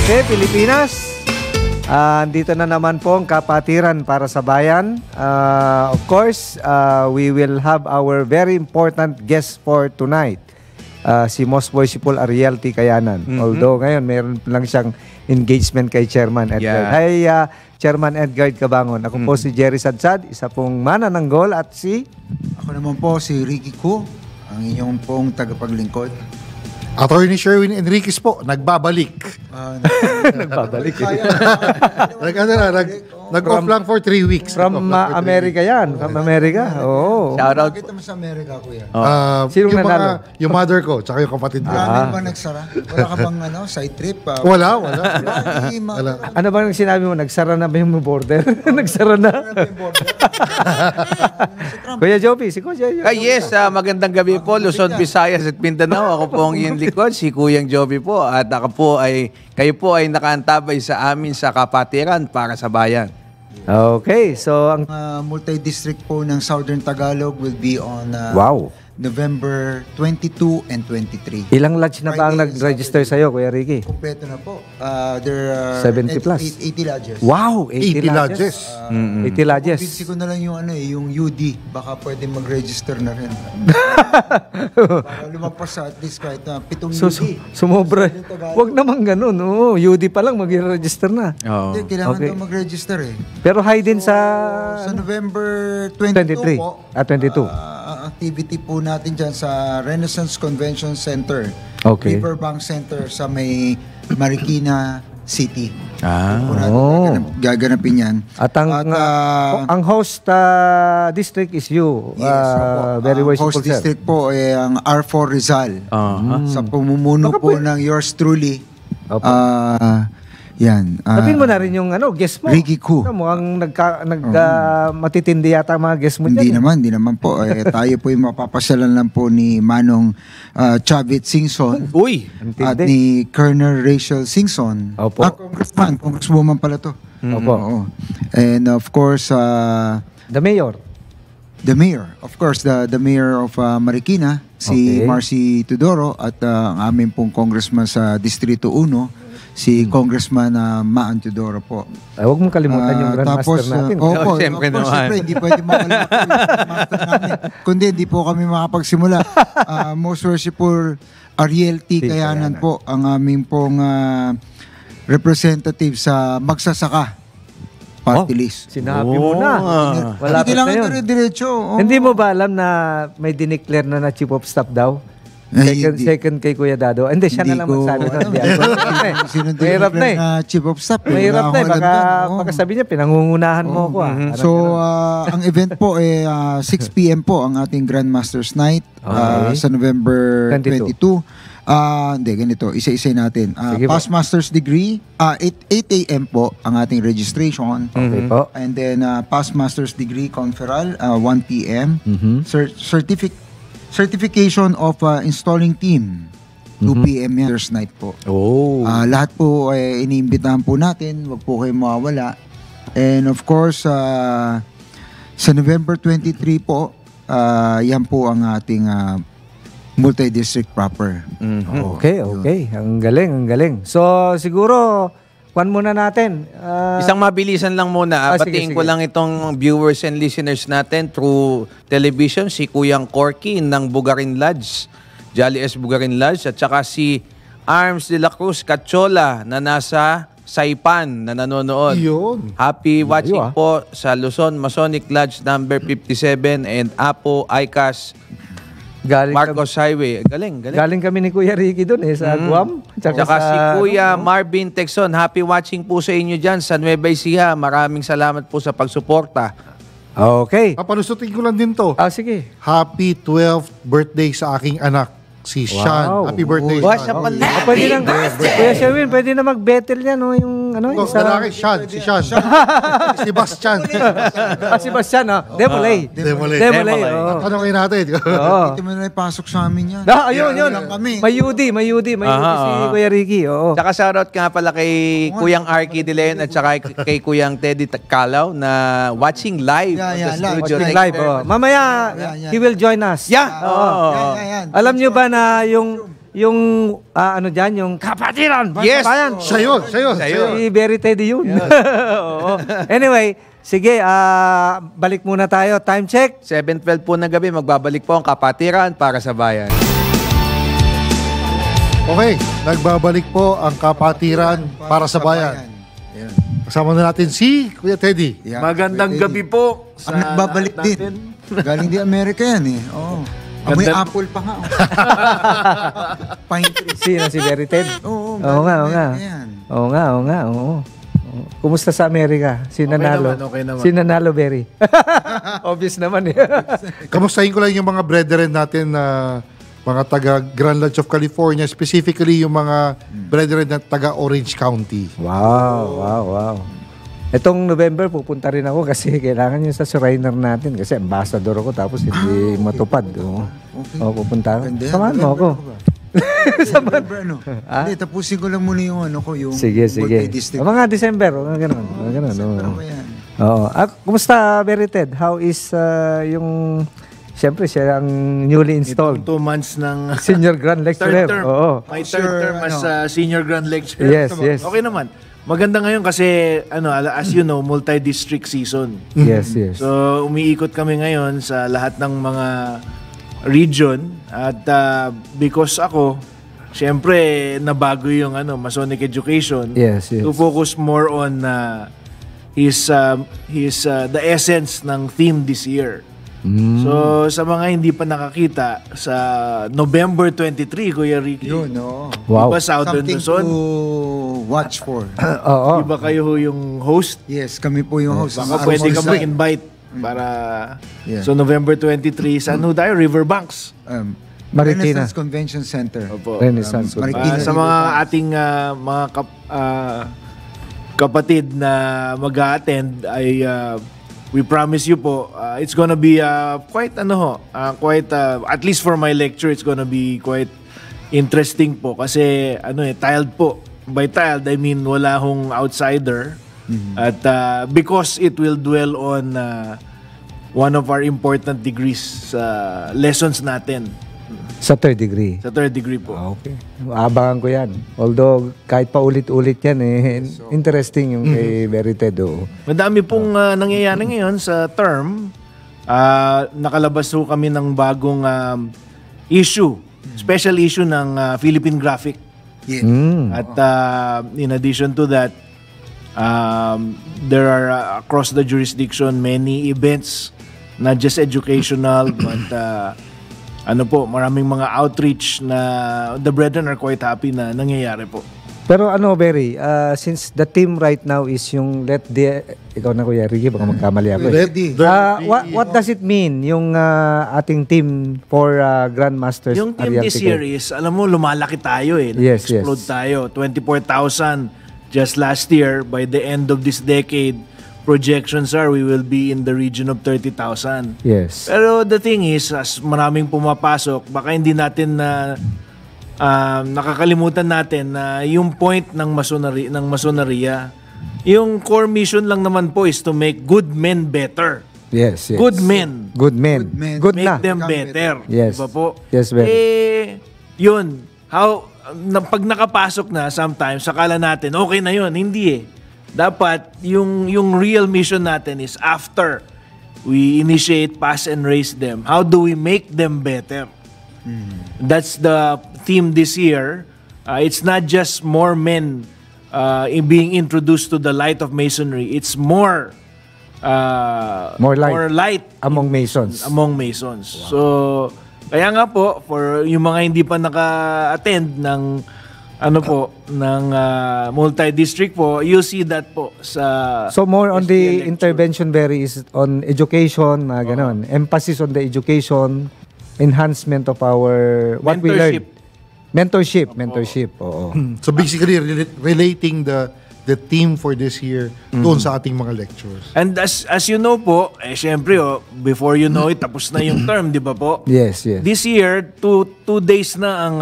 Okay, Pilipinas. Dito na naman po ang kapatiran para sa bayan. Of course, we will have our very important guest for tonight. Si Most Worshipful Ariel T. Kayanan. Although ngayon, meron lang siyang engagement kay Chairman Edgard. Hi, Chairman Edgard Cabangon. Ako po si Jerry Sadsad, isa pong manananggol at si... Ako naman po si Ricky Koo, ang inyong pong tagapaglingkod. Attorney Sherwin Enriquez po, nagbabalik. Nagbabalik. Nag-off lang for 3 weeks. From America yan. From America. Oo. Shout out. Bakit mo sa Amerika, kuya? Sinong nanalo? Yung mother ko, tsaka yung kapatid ko. Marami ba nagsara? Wala ka bang side trip? Wala. Ano bang sinabi mo? Nagsara na ba yung border? Nagsara na. Kuya Joby, si Kuya Joby. Yes, magandang gabi po, Luzon, Visayas at Mindanao. Ako po ang iyong likod, si Kuyang Joby po. At kayo po ay nakaantabay sa amin sa kapatiran para sa bayan. Okay, so ang multi-district po ng Southern Tagalog will be on wow. November 22 and 23. Ilang lodge na ba ang nag-register sa'yo, Kuya Ricky? Kompleto na po. There are 70 plus. 80 lodges. Wow, 80 lodges. 80 lodges. Pinsi ko na lang yung yung UD. Baka pwede mag-register na rin. Para lumagpas sa at least kahit 7 UD. Sumobra. Huwag naman ganun. UD pa lang mag-register na. Hindi, kailangan daw mag-register eh. Pero high din sa November 22 po. 22. Activity po natin dyan sa Renaissance Convention Center. Okay. Riverbank Center sa may Marikina City. Gaganapin yan. At ang host district is you. Yes, very worshipful, host district po ay ang R4 Rizal. Sa pumumuno po ng yours truly. Yan. Sabihin mo na rin yung guest mo. Ricky Koo. Mukhang matitindi yata ang mga guest mo Hindi dyan. Hindi naman po. Tayo po yung mapapasyalan lang po ni Manong Chavit Singson. Uy! At ni Colonel Rachel Singson. Opo. Congresswoman pala to. Opo. Oo. And of course, The mayor. the mayor. Of course, the mayor of Marikina, si Marcy Tudoro, at ang aming pong congressman sa Distrito 1, si Congressman Maan Tudoro po. Ay, huwag mong kalimutan yung grandmaster natin. Opo, siyempre naman. Siyempre, hindi pwede makalimutan yung grandmaster namin. Kundi hindi po kami makapagsimula. Most Worshipful Ariel T. Kayanan po, ang aming pong representative sa Magsasaka Party List. Sinabi mo na. Malapit na yun. Diretso. Hindi mo ba alam na may dineclare na Chief of Staff daw? Second kay Kuya Dado. Hindi, siya na lang magsabi nun. Mahirap na eh. Chief of Staff. Mahirap na eh. Baka sabi niya, pinangungunahan mo ako. So, ang event po ay 6 p.m. po ang ating Grandmaster's Night sa November 22. Hindi, ganito. Isa-isay natin. Past Master's Degree, 8 a.m. po ang ating registration. Okay po. And then, Past Master's Degree Conferral, 1 p.m. Certification of Installing Team, 2 p.m. yan. Thursday night po. Lahat po ay iniimbitahan po natin. Huwag po kayong mawawala. And of course, sa November 23 po, yan po ang ating multi-district proper. Okay. Ang galing. So, siguro, kwan muna natin. Isang mabilisan lang muna. Batiin ko lang itong viewers and listeners natin through television. Si Kuyang Corky ng Bugarin Lodge, Jolly S. Bugarin Lodge. At saka si Arms de la Cruz Cachola na nasa Saipan na nanonood. Yun. Happy watching po sa Luzon Masonic Lodge number 57 and Apo ICAS Marcos Highway. Galing. Galing kami ni Kuya Ricky doon sa Guam. Tsaka si Kuya Marvin Texon. Happy watching po sa inyo dyan sa Nueva Ecija. Maraming salamat po sa pagsuporta. Okay. Papalusutin ko lang din to. Sige. Happy 12th birthday sa aking anak, si Sean. Happy birthday, Wow, Sean. siya pala. Pwede nang, Kuya Sherwin, pwede na mag-battle yan, yung Oh, lalaki, Sean. Si Sean. Sebastian. Sebastian, Demolay. Demolay. Tanongin natin. Dito mo na ipasok sa amin yan. Ayun. May UD si Kuya Ricky. Tsaka shoutout nga pala kay Kuyang Arky De Leon at saka kay Kuyang Teddy Calaw na watching live sa studio. Watching live. Mamaya, he will join us. Yeah. Alam nyo ba na yung yung ano diyan, yung kapatiran. Yes! Bayan. Siya yun. Si Very Teddy yun. Oo. Anyway, sige, balik muna tayo. Time check. 7:12 po ng gabi, magbabalik po ang Kapatiran para sa Bayan. Okay, nagbabalik po ang Kapatiran para sa bayan. Yan. Kasama na natin si Kuya Teddy. Yeah. Magandang Pwede. gabi po sa Ang nagbabalik lahat natin. din. Galing di Amerika yan eh. Oo. Amoy Ganda- apple pa nga. Oh. Pine tree. Sino si Very Ted? Oo, Oo nga, oo nga. Amerika yan. Oo nga. Kumusta sa Amerika? Si Nanalo? Okay naman. Si Nanalo Very. Obvious naman eh. Kamustahin ko lang yung mga brethren natin na mga taga Grand Lodge of California, specifically yung mga brethren na taga Orange County. Wow. Itong November, pupunta rin ako kasi kailangan yung sa Shriner natin kasi ambassador ako tapos hindi matupad. Oo. Okay. Pupunta ako. Ganda yan. Samahan mo ako. November, ano? Hindi, tapusin ko lang muna yung ano ko, yung Sige. multi-district. Mga December, mga ganun. Ano Oo. ba yan? Oo. Kumusta, Very Ted? How is yung... Siyempre, siya ang newly installed. 2 months ng Senior Grand Lecturer. third term. Oo. My Sir, third term as senior grand lecturer. Yes, yes. Okay naman. Maganda ngayon kasi as you know, multi-district season. Yes. So umiikot kami ngayon sa lahat ng mga region at because ako syempre nabago yung Masonic education. Yes. To focus more on his the essence ng theme this year. So sa mga hindi pa nakakita sa November 23, Kuya Ricky. Yun, no. Wow. Diba Southern Something Luzon? to watch for. Oo. Diba kayo ho yung host? Yes, kami po yung host. Baka Ng pwede ka Armor Side. mag-invite para... Yeah. So November 23, saan ho tayo? Riverbanks. Marikina. Renaissance Convention Center. Opo. Renaissance. Marikina. Sa mga ating mga kapatid na mag-a-attend ay we promise you po it's gonna be quite at least for my lecture it's gonna be quite interesting po kasi tiled po. By tiled I mean wala hong outsider at because it will dwell on one of our important degrees sa lessons natin Sa third degree. sa third degree po. Okay. Abangan ko yan. Although, kahit pa ulit-ulit yan interesting yung kay Very Ted. Madami pong nangyayari ngayon sa term. Nakalabas ho kami ng bagong issue, special issue ng Philippine Graphic. Yeah. At in addition to that, there are across the jurisdiction many events, not just educational, but maraming mga outreach na the brethren are quite happy na nangyayari po. Pero Very, since the team right now is yung ikaw na Kuya Ricky, baka magkamali ako. Ready. What does it mean, yung ating team for Grandmasters Yung team this Ariantique? year is, alam mo, lumalaki tayo eh. Yes, Explode yes. tayo. 24,000 just last year. By the end of this decade, projections are we will be in the region of 30,000. Yes. Pero the thing is, as maraming pumapasok, baka hindi natin nakakalimutan natin na yung point ng masonarya, yung core mission lang naman po is to make good men better. Yes. Good men. Good men. Good men. Good Make na. them Become better. Yes. Diba po? Yes, very. Yun. Pag nakapasok na sometimes, sakala natin, okay na yun. Hindi eh. Dapat, yung real mission natin is after we initiate, pass, and raise them, how do we make them better? That's the theme this year. It's not just more men being introduced to the light of Masonry. It's more light Among Masons. So, kaya nga po, for yung mga hindi pa naka-attend ng multi-district po, you see that po sa... So more on the lecture. intervention very is on education, mga ganon. Emphasis on the education, enhancement of our what we learned. Mentorship. Oo. So basically, relating the theme for this year doon sa ating mga lectures. And as you know po, syempre before you know it, tapos na yung term, di ba po? Yes. This year, two days na ang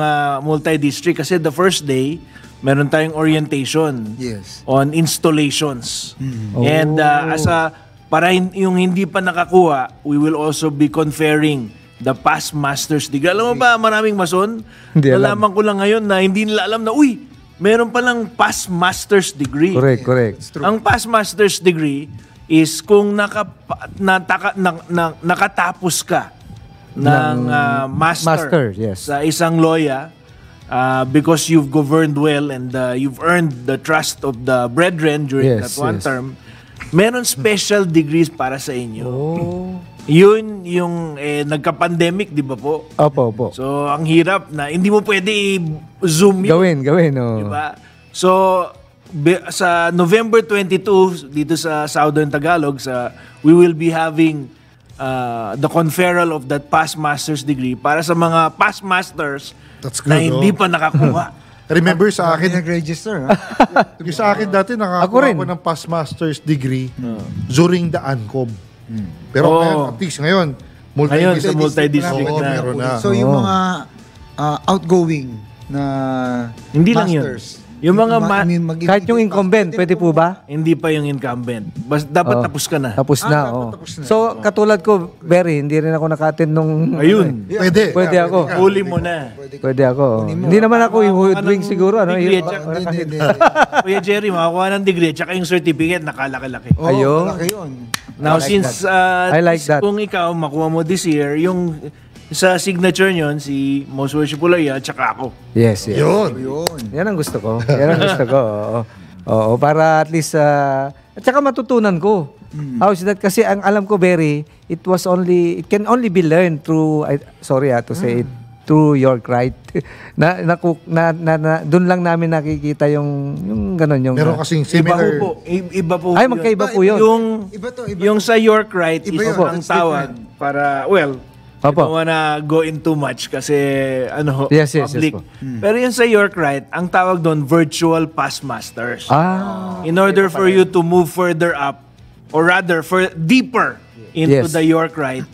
multi-district kasi the first day, meron tayong orientation Yes. on installations. And para yung hindi pa nakakuha, we will also be conferring the past master's degree. Alam mo ba, maraming mason, Hindi alam. nalaman ko lang ngayon na hindi nila alam na, meron palang past master's degree. Correct. Ang past master's degree is kung nakatapos ka ng master, yes. sa isang lawyer, because you've governed well and you've earned the trust of the brethren during Yes, that one yes. term, meron special degrees para sa inyo. Oh. Yun yung nagka-pandemic, di ba po? Opo. So, ang hirap na hindi mo pwede i-zoom yun. Gawin. Oh. Diba? So, sa November 22, dito sa Southern Tagalog, we will be having the conferral of that past master's degree para sa mga past masters That's good, na hindi pa nakakuha. Remember sa akin, Nag-register, ha? yung sa akin dati Ako nakakuha rin. ko ng past master's degree during the ANCOB. Pero Oo. ngayon, at least ngayon, Ngayon, sa multi-district Oo, na. meron na. So, yung mga outgoing na Hindi lang yun. masters. Yung mga Kahit yung incumbent, pwede po ba? hindi pa yung incumbent. Dapat tapos ka na. Tapos na, tapos na. So, katulad ko, Berry, hindi rin ako naka-attend nung... Ayun. Pwede. Pwede ako. Huli mo na. Pwede ako. Hindi naman ako yung hoodwing siguro. Ano? Degree, Hindi. Kuya Jerry, makakuha ng degree at saka yung certificate, nakalaki-laki. Oh, Ayun. malaki yun. Now, since I like that. kung ikaw makuha mo this year, yung sa signature nyon, si Most Worshipful Aya at saka ako. Yes. Yun. Yan ang gusto ko. Oo, para at least... at saka matutunan ko. How is that? Kasi ang alam ko, Berry, it can only be learned through... sorry to say it. Through York, right? Doon lang namin nakikita yung gano'n. Yung, Meron kasing similar. Iba po. Ay, magkaiba po yun. Iba to, iba Yung sa York Right Iba is yun. ang tawag para, I Opo. don't wanna go in too much kasi Yes, public. po. Pero yung sa York Right, ang tawag doon virtual past masters. In order for you to move further up or rather deeper into Yes. the York Right,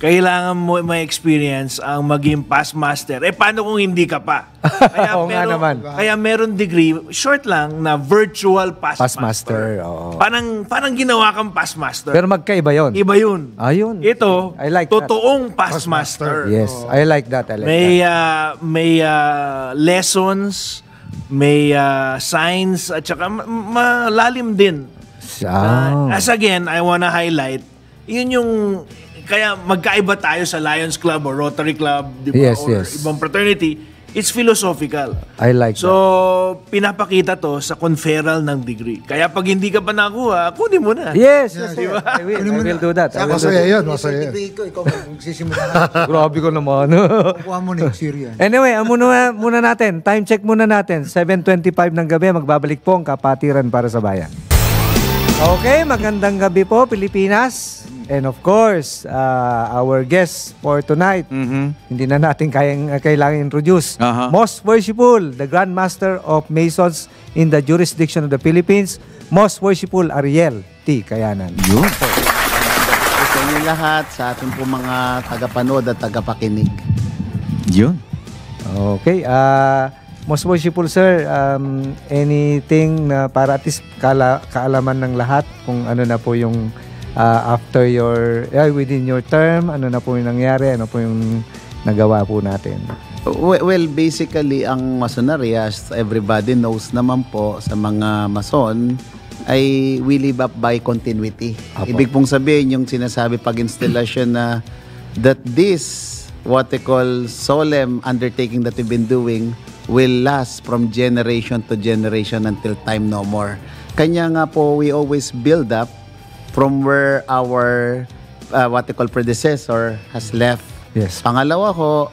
kailangan mo may experience ang maging past master. Paano kung hindi ka pa? Kaya Oo nga naman. Kaya meron degree, short lang, na virtual past Past master. master, oo. Parang ginawa kang past master. Pero magkaiba yon. Iba yun. Ayun. Ito, I like that. totoong past master. Yes, I like that. May lessons, may signs, at saka malalim din. As again, I wanna highlight, yun yung, kaya magkaiba tayo sa Lions Club or Rotary Club, di ba? Yes, or yes. ibang fraternity. It's philosophical. I like So, pinapakita to sa conferral ng degree. Kaya pag hindi ka pa nakuha, kunin mo na. Yes. I will do that. Masaya yan, masaya yan. Certificate ko, ikaw magsisimula ka. Grabe ko naman. Kuha mo next year yan. Anyway, muna natin. Time check muna natin. 7:25 ng gabi, magbabalik po ang Kapatiran para sa Bayan. Okay, magandang gabi po, Pilipinas. And of course, our guest for tonight, hindi na natin kailangan introduce. Most Worshipful, the Grand Master of Masons in the jurisdiction of the Philippines, Most Worshipful Ariel T. Kayanan. Yun po. Sa inyo lahat, sa ating po mga tagapanood at tagapakinig. Yun. Okay, Most Worshipful Sir, anything na para at least kaalaman ng lahat kung ano na po yung after within your term, ano na po yung nangyari, ano po yung nagawa po natin? Well, basically, ang masonary, as everybody knows naman po sa mga mason, ay we live up by continuity. Apo. Ibig pong sabihin, yung sinasabi pag-installation na that this, what they call solemn undertaking that we've been doing, will last from generation to generation until time no more. Kanya nga po, we always build up from where our what they call predecessor has left. Yes. Pangalawa ko,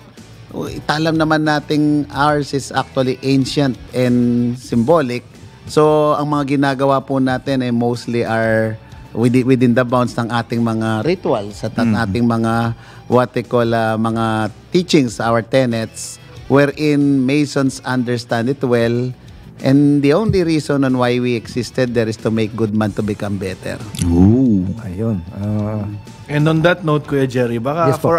italam naman nating ours is actually ancient and symbolic. So, ang mga ginagawa po natin ay mostly are within the bounds ng ating mga rituals at ang ating mga what they call mga teachings, our tenets, wherein Masons understand it well. And the only reason on why we existed there is to make good man to become better. Ayun. And on that note, Kuya Jerry, baka Yes po.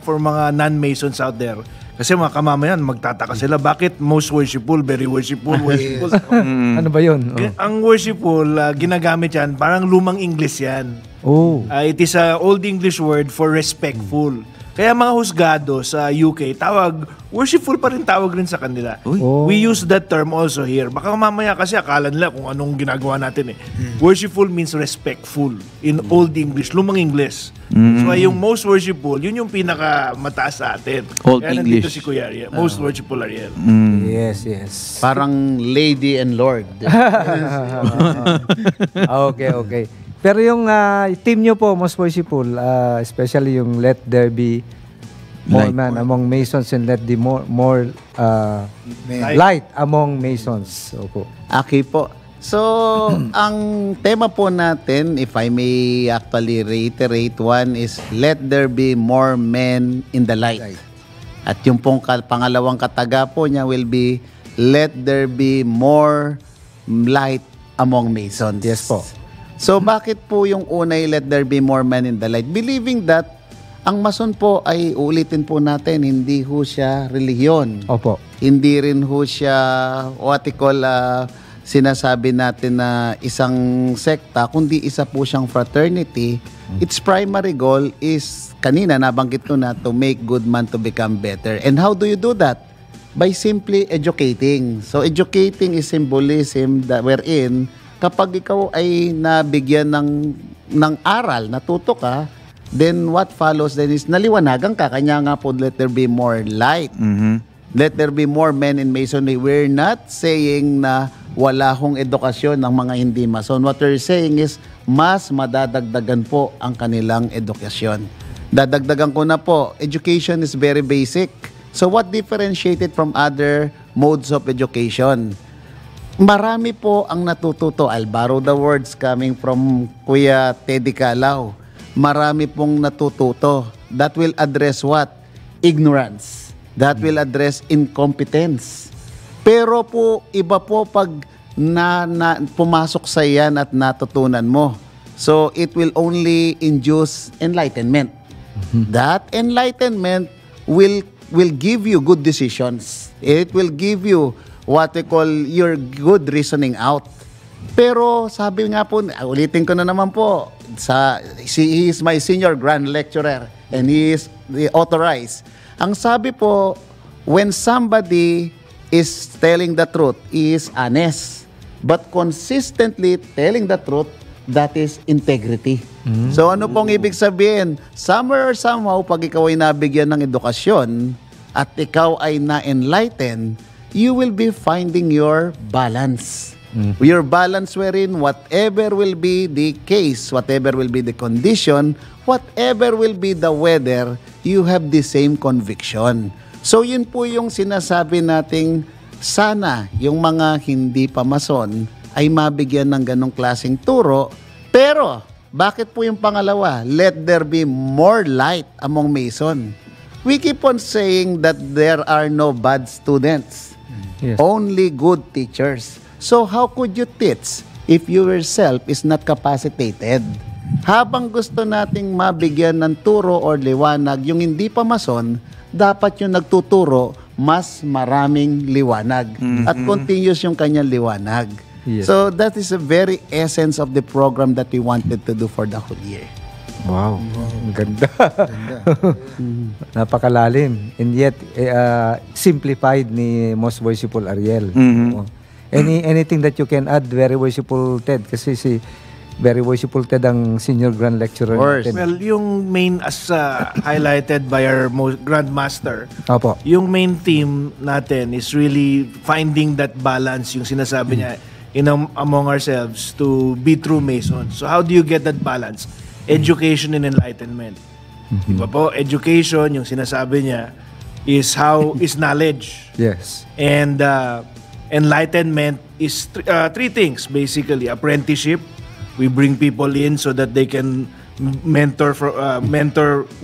for mga non-Masons out there, kasi mga kamamayan, magtataka sila, bakit most worshipful, very worshipful, worshipful? Ano ba yun? Ang worshipful, ginagamit yan, parang lumang English yan. Oh. It is a old English word for respectful. Kaya mga husgado sa UK, worshipful pa rin tawag rin sa kanila. Oh. We use that term also here. Baka mamaya kasi akala nila kung anong ginagawa natin eh. Worshipful means respectful in Old English, lumang English. So yung most worshipful, yun yung pinaka mataas sa atin. Old Kaya nandito English. si Kuya Ariel. Most worshipful Ariel. Yes. Parang lady and lord. Okay. Pero yung team nyo po, most worshipful, especially yung Let There Be More Man among Masons and Let the more light among Masons. Opo. Okay po. So, ang tema po natin, if I may actually reiterate, one is let there be more men in the light. At yung pong pangalawang kataga po niya will be let there be more light among Masons. Yes po. So, bakit po yung unay let there be more men in the light? Believing that ang Mason po ay uulitin po natin, hindi ho siya relihiyon. Opo. Hindi rin ho siya what we call sinasabi natin na isang sekta, kundi isa po siyang fraternity. Its primary goal is, kanina nabanggit ko na, to make good man to become better. And how do you do that? By simply educating. So educating is symbolism that wherein kapag ikaw ay nabigyan ng aral, natuto ka, then what follows then is naliwanagan ka. Kanya nga po, let there be more light. Let there be more men in Masonry. We're not saying na wala hong edukasyon ng mga hindi Mason. What we're saying is mas madadagdagan po ang kanilang edukasyon. Dadagdagan ko na po, education is very basic. So what differentiated from other modes of education? Marami po ang natututo. I'll borrow the words coming from Kuya Teddy Calao. Marami pong natututo. That will address what? Ignorance. That will address incompetence. Pero po, iba po pag pumasok sa yan at natutunan mo. So, it will only induce enlightenment. That enlightenment will give you good decisions. It will give you what we call your good reasoning out. Pero sabi nga po, ulitin ko na naman po, he is my senior grand lecturer and he is authorized. Ang sabi po, when somebody is telling the truth, he is honest. But consistently telling the truth, that is integrity. So ano pong ibig sabihin? Somewhere or somehow, pag ikaw ay nabigyan ng edukasyon at ikaw ay na-enlighten, you will be finding your balance. Your balance wherein whatever will be the case, whatever will be the condition, whatever will be the weather, you have the same conviction. So yun po yung sinasabi nating sana yung mga hindi pa Mason ay mabigyan ng ganong klaseng turo. Pero bakit po yung pangalawa? Let there be more light among Mason. We keep on saying that there are no bad students. Yes. Only good teachers. So how could you teach if you yourself is not capacitated? Habang gusto nating mabigyan ng turo or liwanag yung hindi pa Mason, dapat yung nagtuturo mas maraming liwanag at continuous yung kanyang liwanag. Yes. So that is the very essence of the program that we wanted to do for the whole year. Wow. Ang ganda. Napakalalim. And yet, simplified ni Most Worshipful Ariel. Oo. Anything that you can add, Very Worshipful Ted? Kasi si Very Worshipful Ted ang senior grand lecturer natin. Well, yung main as highlighted by our Grandmaster, Opo. yung main theme natin is really finding that balance, yung sinasabi niya, among ourselves to be true Masons. So how do you get that balance? Education and enlightenment. Diba po? Education, yung sinasabi niya, is knowledge. Yes. And enlightenment is three things, basically. Apprenticeship. We bring people in so that they can mentor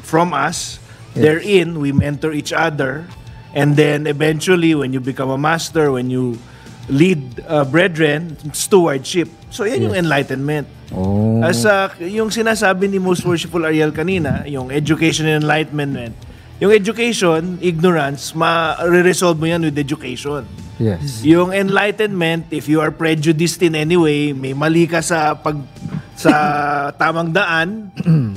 from us. Yes. Therein, we mentor each other. And then eventually, when you become a master, when you lead brethren, stewardship. So yan yung enlightenment. Oh. As yung sinasabi ni Most Worshipful Ariel kanina, yung education and enlightenment. Yung education, ignorance, ma-resolve mo yan with education. Yes. Yung enlightenment, if you are prejudiced in any way, may mali ka sa tamang daan,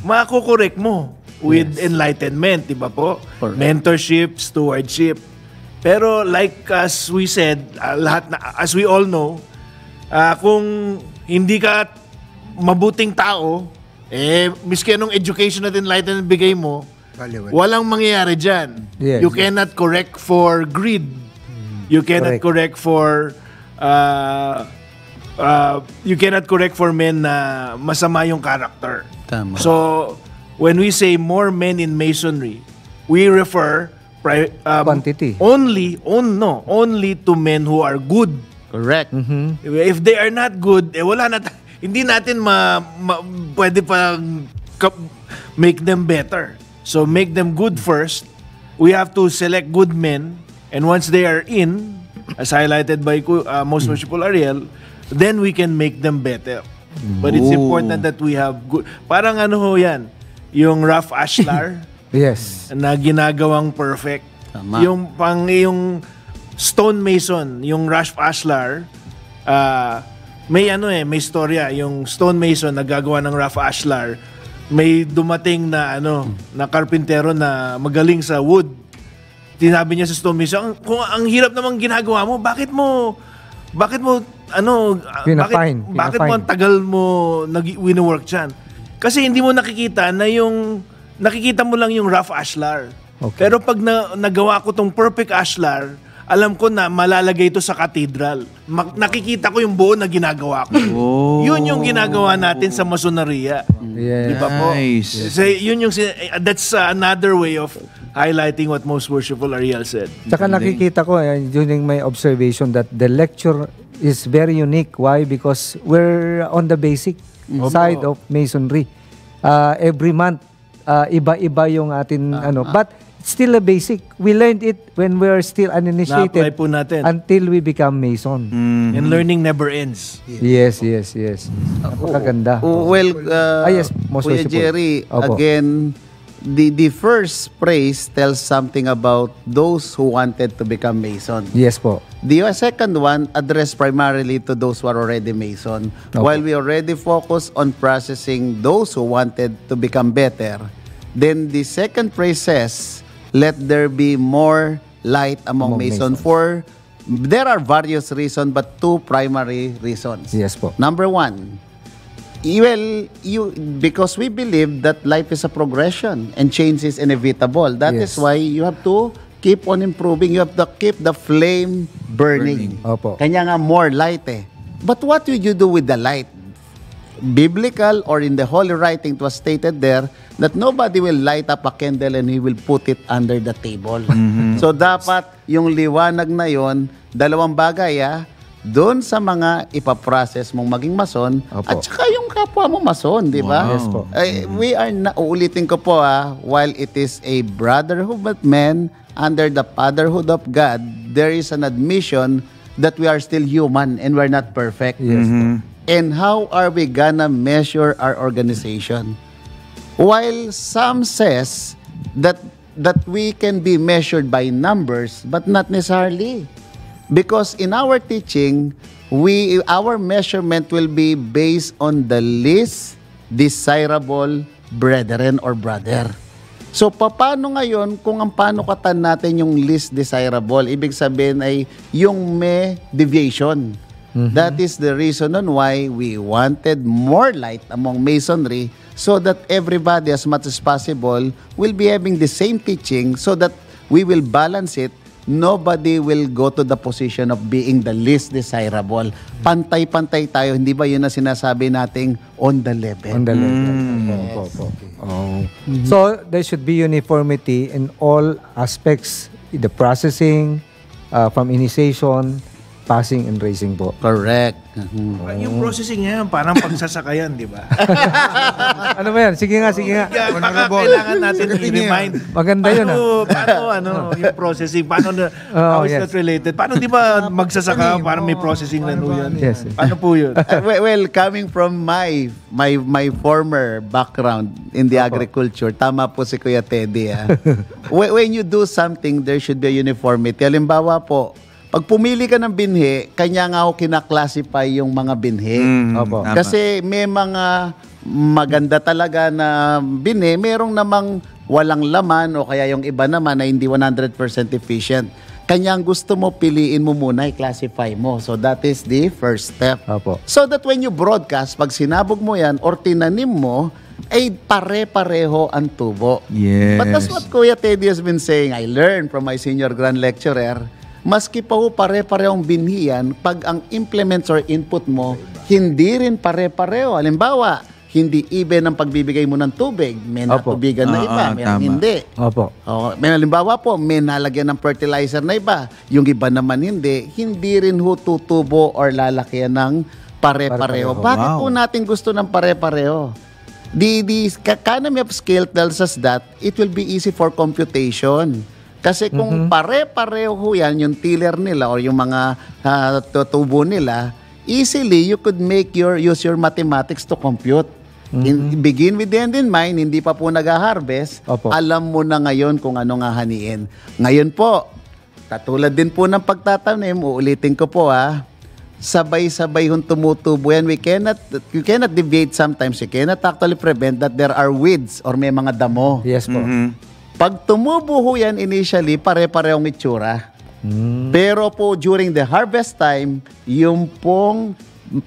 makukorek mo. with enlightenment, di ba po? Correct. Mentorship, stewardship. Pero like as we said, as we all know, kung hindi ka mabuting tao, miski anong education at enlightenment bigay mo, walang mangyayari dyan. Yes, You cannot correct for greed. You cannot correct for men na masama yung character. Tama. So, when we say more men in masonry, we refer Quantity. only to men who are good. Correct. If they are not good, wala na hindi natin pwede pa make them better. So make them good first. We have to select good men, and once they are in, as highlighted by Most Worshipful Ariel, then we can make them better. But it's important that we have good. Parang ano ho yan, yung rough ashlar Yes. na ginagawang perfect. Tama. Yung stone mason, yung rough ashlar, may may storya. Yung stone mason nagagawa ng rough ashlar, may dumating na na karpintero na magaling sa wood. Tinabi niya sa stone mason, kung ang hirap namang ginagawa mo, bakit mo bakit mo ang tagal mo wino-work dyan? Kasi hindi mo nakikita na nakikita mo lang yung rough ashlar. Okay. Pero pag nagawa ko tong perfect ashlar, alam ko na malalagay ito sa cathedral. Nakikita ko yung buo na ginagawa ko. Yun yung ginagawa natin sa masoneria. Yes. Di ba po? So, that's another way of highlighting what Most Worshipful Ariel said. Tsaka nakikita ko, during my observation, that the lecture is very unique. Why? Because we're on the basic side of masonry. Every month, iba-iba yung atin, but it's still a basic. We learned it when we are still Na-apply uninitiated po natin. until we become Mason. And learning never ends. Yes. Napakaganda. Well, yes, Most Kuya Worshipful. Jerry, Opo. again, the first praise tells something about those who wanted to become Mason. Yes po. The second one addressed primarily to those who are already Mason. Opo. While we already focus on processing those who wanted to become better, then the second praise says, let there be more light among Mason. For there are various reasons, but two primary reasons. Yes po. Number one, because we believe that life is a progression and change is inevitable. That is Yes. why you have to keep on improving. You have to keep the flame burning. Opo. Kanya nga more light But what would you do with the light? Biblical or in the Holy Writing, it was stated there that nobody will light up a candle and he will put it under the table. So dapat yung liwanag na yon, dalawang bagay doon sa mga ipaprocess mong maging mason at saka yung kapwa mo mason, di ba? Yes po. We are uulitin ko po while it is a brotherhood of men under the fatherhood of God, there is an admission that we are still human and we're not perfect. Yes po. And how are we gonna measure our organization? While some says that we can be measured by numbers, but not necessarily. Because in our teaching, our measurement will be based on the least desirable brethren or brother. So, paano ngayon kung ang panukatan natin yung least desirable? Ibig sabihin ay yung may deviation. That is the reason on why we wanted more light among Masonry so that everybody as much as possible will be having the same teaching so that we will balance it. Nobody will go to the position of being the least desirable. Pantay-pantay tayo. Hindi ba yun na sinasabi nating on the level? On the level. Opo. So, there should be uniformity in all aspects, the processing, from initiation, passing, and racing po. Correct. Yung processing niya, parang pagsasakayan, di ba? Ano ba yan? Sige nga. Baka kailangan natin i-remind. Maganda yun, Paano yung processing? How is that related? Paano di ba magsasaka, parang may processing na yun? Yes. Paano po yun? Well, coming from my former background in the agriculture, tama po si Kuya Teddy. When you do something, there should be a uniformity. Halimbawa po, pag pumili ka ng binhi, kanya nga ako kinaklasify yung mga binhi. Opo. Kasi may mga maganda talaga na bini, merong namang walang laman o kaya yung iba naman na hindi 100% efficient. Kanya ang gusto mo, piliin mo muna, i-classify mo. So that is the first step. Opo. So that when you broadcast, pag sinabog mo yan or tinanim mo, ay pare-pareho ang tubo. Yes. But that's what Kuya Teddy has been saying. I learned from my senior grand lecturer, maski pa ho pare-parehong binhiyan, pag ang implements or input mo, hindi rin pare-pareho. Halimbawa, hindi even ang pagbibigay mo ng tubig. May Opo. natubigan na iba, may tama. hindi. Opo. May halimbawa po, may nalagyan ng fertilizer na iba. Yung iba naman hindi rin ho tutubo or lalakyan ng pare-pareho. Pare-pareho. Bakit po natin gusto ng pare-pareho? The economy of scale tells us that it will be easy for computation. Kasi kung pare-pareho ho yan, yung tiller nila or yung mga tubo nila, easily you could use your mathematics to compute. Begin with the end in mind, hindi pa po nag-harvest, Opo. alam mo na ngayon kung ano nga haniin. Ngayon po, katulad din po ng pagtatanim, uulitin ko po sabay-sabay yung tumutubo yan. You cannot deviate sometimes. You cannot actually prevent that there are weeds or may mga damo. Yes po. Pag tumubo ho yan initially, pare-parehong itsura. Pero po during the harvest time, yung pong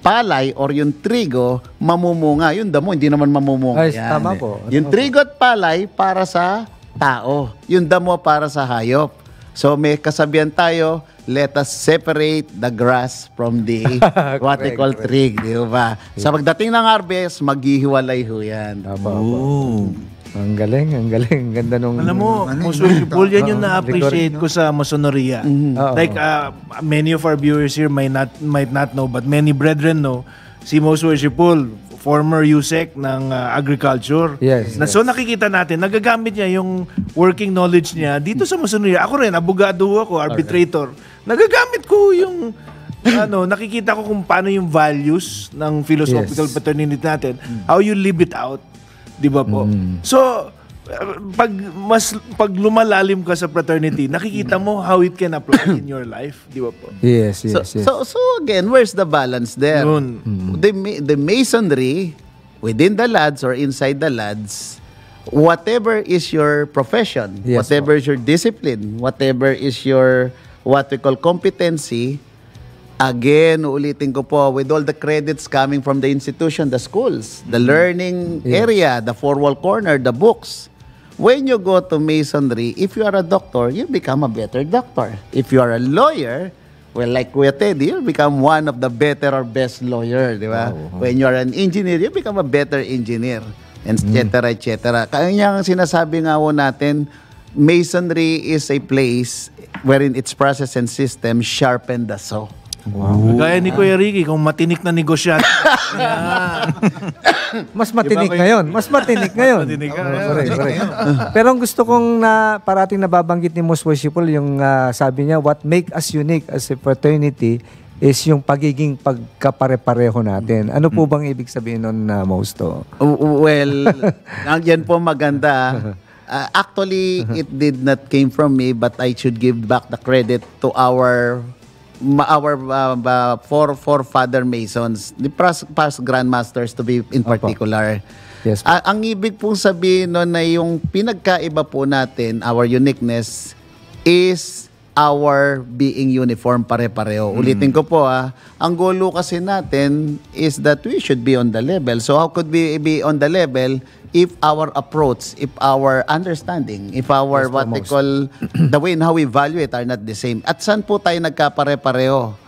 palay or yung trigo, mamumunga. Yung damo, hindi naman mamumunga Ay, yan. tama po. Yung trigo at palay para sa tao. Yung damo para sa hayop. So may kasabihan tayo, let us separate the grass from the what we call trig, di ba? Sa pagdating ng harvest, maghihiwalay ho yan. Opo. Ang galing, ang galing. Ganda nung... Alam mo, most worshipful, yan yung na-appreciate ko sa masoneria. Oo. Like, many of our viewers here might not know, but many brethren know, si most worshipful, former USEC ng agriculture. Yes, So nakikita natin, nagagamit niya yung working knowledge niya dito sa masoneria. Ako rin, abogado ako, arbitrator. Nagagamit ko yung nakikita ko kung paano yung values ng philosophical Yes. paternity natin, how you live it out. Di ba po? So, pag lumalalim ka sa fraternity, nakikita mo how it can apply in your life. Di ba po? Yes, yes, yes. So again, where's the balance there? Yun. The masonry within the lads or inside the lads, whatever is your profession, Yes, whatever is your discipline, whatever is your what we call competency, again, ulitin ko po, with all the credits coming from the institution, the schools, the learning area, the four-wall corner, the books. When you go to masonry, if you are a doctor, you become a better doctor. If you are a lawyer, well, like Kuya Teddy, you become one of the better or best lawyer, di ba? When you are an engineer, you become a better engineer, and etc. Kaya ang sinasabi nga ho natin, masonry is a place wherein its process and system sharpen the saw. Gaya ni Kuya Ricky, kung matinik na negosyante. Mas matinik ngayon. Mas matinik ngayon. Matinik ka. Correct. Pero ang gusto kong parating nababanggit ni Most Worshipful, yung sabi niya, what make us unique as a fraternity is yung pagiging pagkapare-pareho natin. Ano po bang ibig sabihin nun, Mosto? Well, yan po maganda. Actually, it did not came from me, but I should give back the credit to our forefather Masons, the past Grandmasters to be in particular. Yes. Ang ibig pong sabihin nun na yung pinagkaiba po natin, our uniqueness, is our being uniform, pare-pareho. Ulitin ko po ang goal kasi natin is that we should be on the level. So how could we be on the level if our approach, if our understanding, if our what we call the way and how we value it are not the same? At saan po tayo nagkapare-pareho?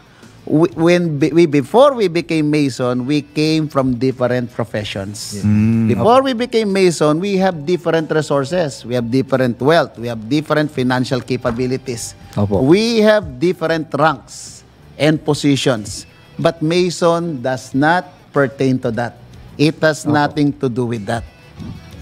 Before we became Mason, we came from different professions. Before we became Mason, we have different resources. We have different wealth. We have different financial capabilities. Opo. We have different ranks and positions. But Mason does not pertain to that. It has nothing to do with that.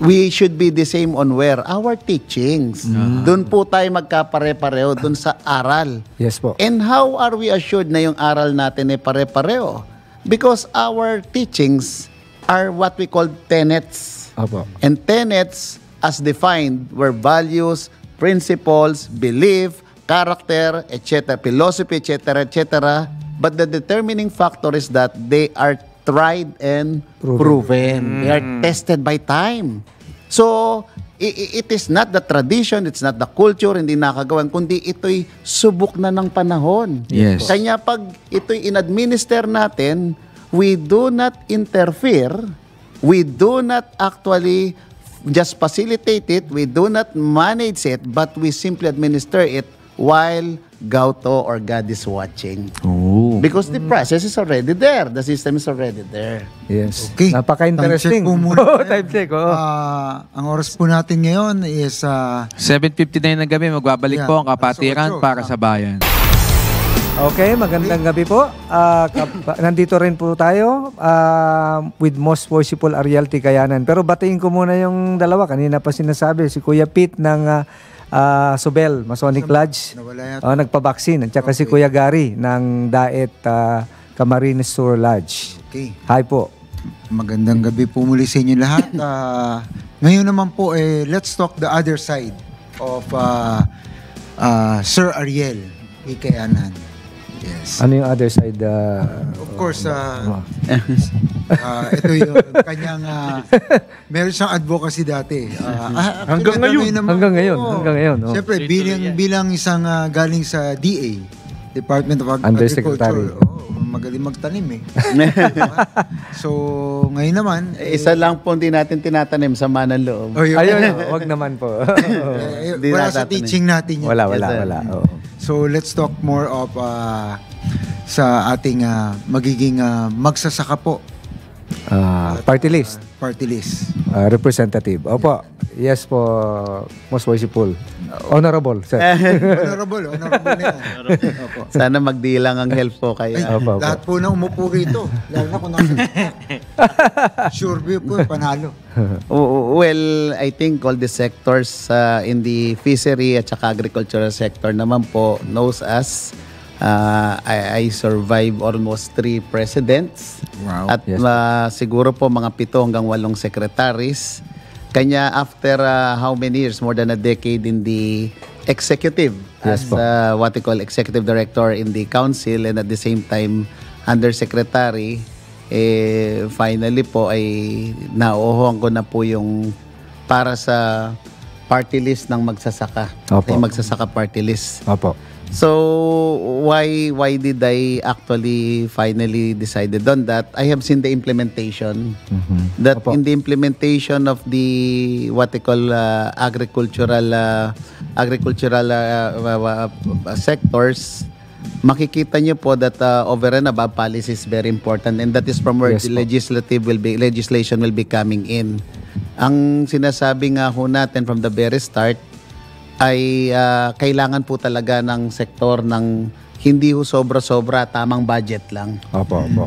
We should be the same on where? Our teachings. Doon po tayo magkapare-pareho, doon sa aral. Yes po. And how are we assured na yung aral natin ay pare-pareho? Because our teachings are what we call tenets. Opo. And tenets, as defined, were values, principles, belief, character, etc., philosophy, etc., etc. But the determining factor is that they are tried and proven. They are tested by time. So, it is not the tradition, it's not the culture, hindi nakagawan, kundi ito'y subok na ng panahon. Yes. Kanya pag ito'y in-administer natin, we do not interfere, we do not actually just facilitate it, we do not manage it, but we simply administer it while Gauto or God is watching. Because the process is already there. The system is already there. Yes. Okay. Napaka-interesting. Time check po muna. Oo, time check. Oo. Ang oras po natin ngayon is 7:59 ng gabi, magbabalik Yeah, po ang kapatiran alas 8. para sa bayan. Okay, magandang gabi po. Nandito rin po tayo with Most Worshipful Ariel Tikayanan. Pero batiin ko muna yung dalawa. Kanina pa sinasabi, si Kuya Pete ng Sobel, Masonic Lodge. Nawala yata. Nagpa-vaccine. At saka si Kuya Gary ng Daet Camarines Sur Lodge. okay. Hi po. Magandang gabi po muli sa inyo lahat. Ngayon naman po, let's talk the other side of Sir Ariel Tikayanan. Yes. Ano yung other side? Of course, ito yung kanyang, meron siyang advocacy dati. Hanggang ngayon. Hanggang ngayon. Hanggang ngayon. Oh. Siyempre, bilang isang galing sa DA, Department of Undersecretary. Agriculture, magaling magtanim eh. So, ngayon naman, Isa lang po hindi natin tinatanim sa manang loob. Ayun, wag naman po. Hindi wala sa natatanim. teaching natin yan. wala. Yes, sir. Oo. So, let's talk more of sa ating magiging magsasaka po, Party list. party list. Representative. Opo. Yes po, Most Worshipful. Honorable, sir. Honorable na yan. Opo. Sana magdilang ang health po kayo. Opo, opo. Lahat po na umupo rito. Lalo na kung nasa sure po, panalo. Well, I think all the sectors in the fishery at saka agricultural sector naman po knows us. I survived almost 3 presidents. Wow. At Yes. siguro po mga 7 hanggang 8 secretaries. Kanya after how many years? More than a decade in the executive Yes as po. what we call executive director in the council and at the same time undersecretary. Finally po ay nauuhong ko na po yung para sa party list ng magsasaka. Opo. Yung magsasaka party list. Opo. So why did I actually finally decided on that? I have seen the implementation. That Opo. in the implementation of the what they call agricultural sectors, makikita niyo po that over and above policy is very important, and that is from where Yes the po. legislation will be coming in. Ang sinasabi nga ho natin from the very start ay kailangan po talaga ng sektor ng hindi ho sobra-sobra, tamang budget lang. Opo, opo.